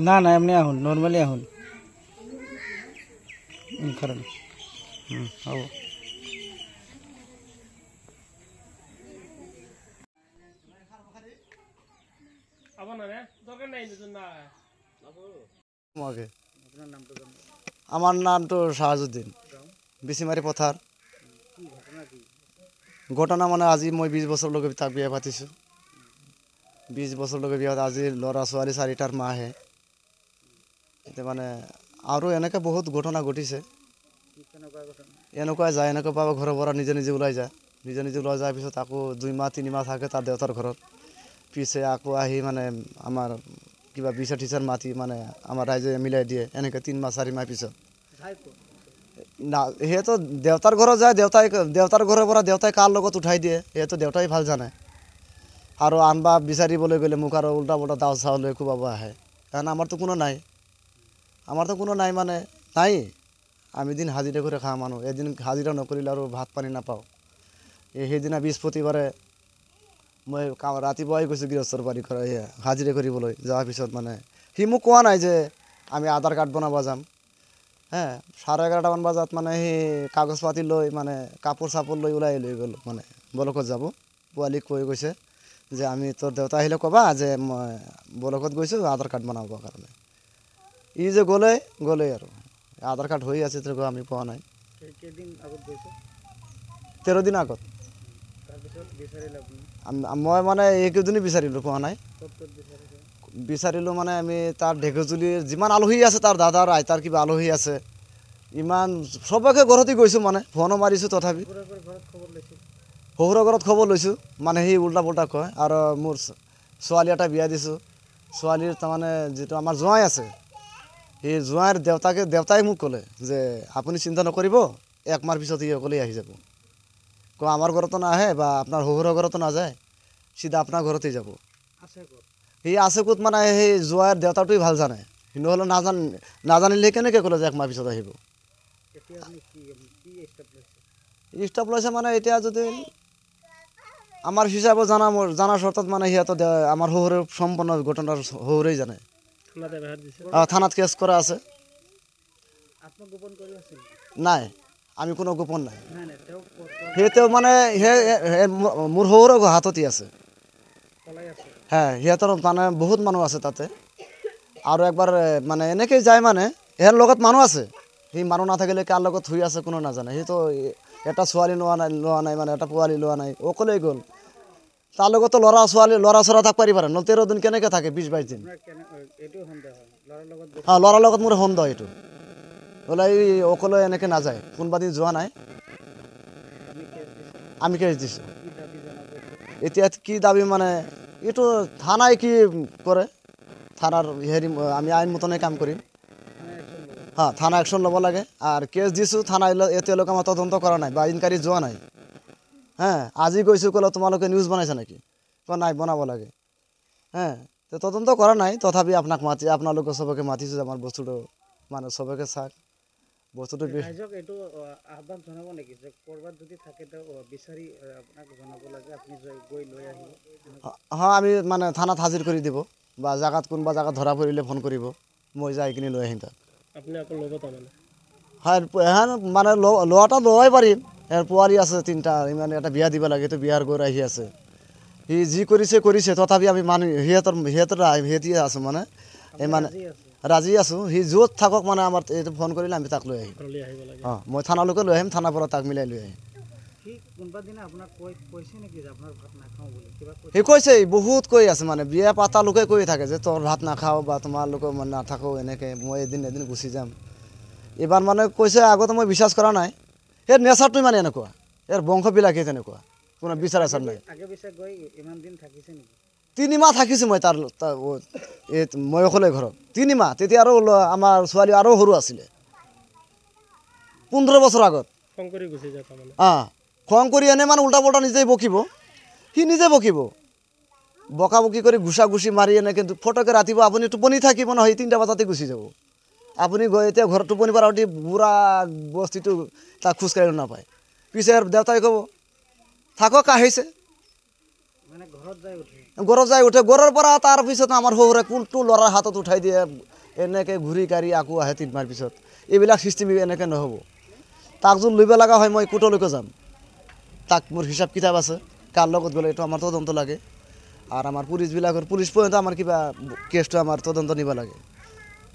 না না এমনি আহুন নর্মালি আহুন কারণ হব আমার নাম তো শাহাজুদ্দিন বিসিমারি পথার ঘটনা মানে আজি মই 20 বছর লগে তাক বিয়া পাতিছো 20 বছর লগে বিয়া আজি লড়া ছোৱালী 4টাৰ মা হে এতে মানে আৰু এনেকে বহুত ঘটনা ঘটিছে এনেকুৱা যায় এনেকুৱা পাব ঘৰৰ পৰা নিজে নিজে ওলাই যায় নিজে নিজে ওলাই যায় পিছত আকৌ 2 মাহ 3 মাহ থাকে তাৰ দেউতাৰ ঘৰত পিছে আকৌ আহি মানে আমাৰ কিবা বিচা টিচাৰ মাতি মানে আমাৰ ৰাইজে মিলাই দিয়ে এনেকে 3 মাহ 4 মাহ পিছত না হেতো দেউতাৰ ঘৰত যায় দেউতাৰ ঘৰৰ পৰা দেউতাই কাৰ লগত উঠাই দিয়ে হেতো দেউতাই ভাল জানে আৰু আনবা বিচাৰিবলৈ গ'লে মোক আৰু উল্টা পুল্টা দাও চাউলে খুৱাব আহে কাৰণ আমাৰতো কোনো নাই মানে নাই আমি দিন হাজিৰা কৰে খাওয়া মানুষ এদিন হাজিৰা নকৰিলে আৰ ভাত পানি নাপাও সেইদিনা বৃহস্পতিবাৰে মই ৰাতিপুৱাই গৈছোঁ গৃহস্থৰ বাৰী হাজিৰা কৰিবলৈ যোৱাৰ পিছত মানে সি মোক কোৱা নাই যে আমি আধাৰ কাৰ্ড বনাব যাম 11:30মান বজাত মানে সি কাগজ পাতি লৈ মানে কাপোৰ চাপোৰ লৈ ওলাই গ'ল মানে বলকত যাব পোৱালীক কৈ গৈছে যে আমি তোৰ দেউতা আহিলে ক'বা যে মই বলকত গৈছোঁ আধাৰ কাৰ্ড বনাবৰ কাৰণে ই যে গ'লে আৰু আধাৰ কাৰ্ড হৈ আছে তো আমি পোৱা নাই কেদিন আগত গৈছে 13 দিন আগত তাৰপিছত বিচাৰিলা মই মানে একদিনই বিচাৰিলো পোৱা নাই বিচাৰিলো মানে আমি তাৰ ঢেকজুলিৰ যিমান আলহী আছে তাৰ দাদাৰ আইতাৰ কিবা আলহী আছে ইমান সবকে ঘৰতে গৈছো মানে ফোনো মাৰিছো তথাপি শহুৰৰ ঘৰত খবৰ লৈছো মানে সি উল্টা পুল্টা কয় আৰু মোৰ ছোৱালী এটা বিয়া দিছো ছোৱালীৰ তাৰমানে যেটো আমাৰ জোঁৱাই আছে এই জোঁৱাইৰ দেউতাই মোক ক'লে যে আপুনি চিন্তা নকৰিব 1 মাহ পিছত ই অকলে আহি যাব আমাৰ ঘৰতো না আহে বা আপনাৰ শহুৰৰ ঘৰতো না যায় সিধা আপনাৰ ঘৰতেই যাব সি আছে ক'ত মানে সেই জোঁৱাইৰ দেউতাটোই ভাল জানে নহ'লে নাজানিলে কেনেকৈ ক'লে যে 1 মাহ পিছত আহিব স্টেপ লৈছে মানে এতিয়া যদি আমার হিসাবে জানা শর্তত মানে সিহঁত আমার শহুরের সম্পূর্ণ ঘটনার শহুরেই জানে থানাত কেস করা আছে নাই আমি কোনো গোপন নাই সেটো মানে মোৰ শহুৰৰ হাততে আছে হ্যাঁ সিহঁতৰ মানে বহুত মানুহ আছে তাতে আৰু একবাৰ মানে এনেকে যায় মানে এৰ লগত মানুহ আছে সেই মানুহ নাথাকিলে কাৰ লগত শুই আছে কোনো নাজানে সি তো এটা ছোৱালী লোৱা নাই মানে এটা পোৱালি লোৱা নাই অকলেই গ'ল তাৰ লগত ল'ৰা ছৰা থাক পাৰি পাৰে 13 দিন কেনেকে থাকে 20-22 দিন হ্যাঁ ল'ৰাৰ লগত মোৰ সন্দেহ এইটো ওলাই অকলে এনেকে নাযায় কোনবা দিন যোৱা নাই আমি কেস দিছো এতিয়া কি দাবী মানে এইটো থানায় কি কৰে থানাৰ আমি আইন মতনে কাম কৰিম হ্যাঁ থানা অ্যাকশন ল'ব লাগে আৰ কেস দিছো থানা এতিয়ালৈকে আমাৰ তদন্ত কৰা নাই বা ইনকাৰী যোৱা নাই হ্যাঁ আজি গৈছো ক'লে তোমালোকে নিউজ বনাইছা নেকি নাই বনাব লাগে হ্যাঁ তো তদন্ত কৰা নাই তথাপি আপোনালোকে সবকে মাতিছো আমাৰ বস্তুটো মানে সবকে চাক বস্তুটো ৰাইজক এটো আহ্বান জনাব নেকি যে কৰবাত যদি থাকে তো বিচাৰি আপোনাক জনাব লাগে আপুনি গৈ লৈ আহিব হ্যাঁ আমি মানে থানাত হাজিৰ কৰি দিব বা জায়গাত কোনবা জায়গা ধৰা পৰিলে ফোন কৰিব মই যাই কিনে লৈ আহিম তাক আপনি আকৌ ল'ব তাৰমানে হ্যাঁ মানে লোৱাটা লয় পাৰিম এৰ পোৱালি আছে 3টা মানে এটা বিয়া দিব লাগে তো বিয়াৰ গৈ আহি আছে সি যি কৰিছে তথাপি আমি মানে সিহঁতৰ আছে মানে এই মানে ৰাজি আছো সি য'ত থাকক মানে আমাৰ এইটো ফোন কৰিলে আমি তাক লৈ আহিম হ্যাঁ মই থানালৈকে লৈ আহিম থানাৰ পৰা তাক মিলাই লৈ আহিম সি কৈছে বহুত কৈ আছে মানে বিয়া পাতা লোকে কৈ থাকে যে তোর ভাত নাখাও বা তোমালোকে নাথাকো এনেকে মই এদিন গুচি যাম এবাৰ মানে কৈছে আগতে মই বিশ্বাস কৰা নাই এৰ নেচাৰটো মানে এনেকুৱা এৰ বংশবিলাকে তেনেকুৱা কোনো বিচাৰ আচাৰ নাই 3 মাহ থাকিছো মই তাৰ মই অকলে ঘৰত 3 মাহ তেতিয়া আৰু আমাৰ ছোৱালী আৰু সৰু আছিলে 15 বছৰ আগত খং কৰি গুচি যায় মানে খং কৰি এনে মানে উল্টা পুল্টা নিজেই বকিব সি নিজে বকিব বকাবকি কৰি ঘুষি মাৰি এনে কিন্তু ফটকে ৰাতিপুৱা আপুনি টোপনি থাকিব নহয় 3টা বজাতে গুচি যাব আপুনি গৈ এতিয়া ঘৰত টোপনি পৰা উঠি বুঢ়া বস্তিটো তাক খোজকাঢ়ি নাপায় পিছে দেউতাই ক'ব থাকক আহিছে ঘৰত যাই উঠে, ঘৰৰ পৰা তাৰপিছত আমাৰ শহুৰে কোনটো ল'ৰাৰ হাতত উঠাই দিয়ে, এনেকৈ ঘূৰি কাঢ়ি আকৌ আহে 3 মাহৰ পিছত। এইবিলাক চিষ্টেম এনেকৈ নহ'ব। তাক যোন লব লগা হয় মই কোৰ্টলৈকে যাম, তাক মোৰ হিচাপ কিতাপ আছে, কাৰ লগত গ'লে এইটো আমাৰ তদন্ত লাগে। আৰু আমাৰ পুলিচবিলাকৰ পুলিচ পৰ্যন্ত আমাৰ কিবা কেছটো আমাৰ তদন্ত নিব লাগে।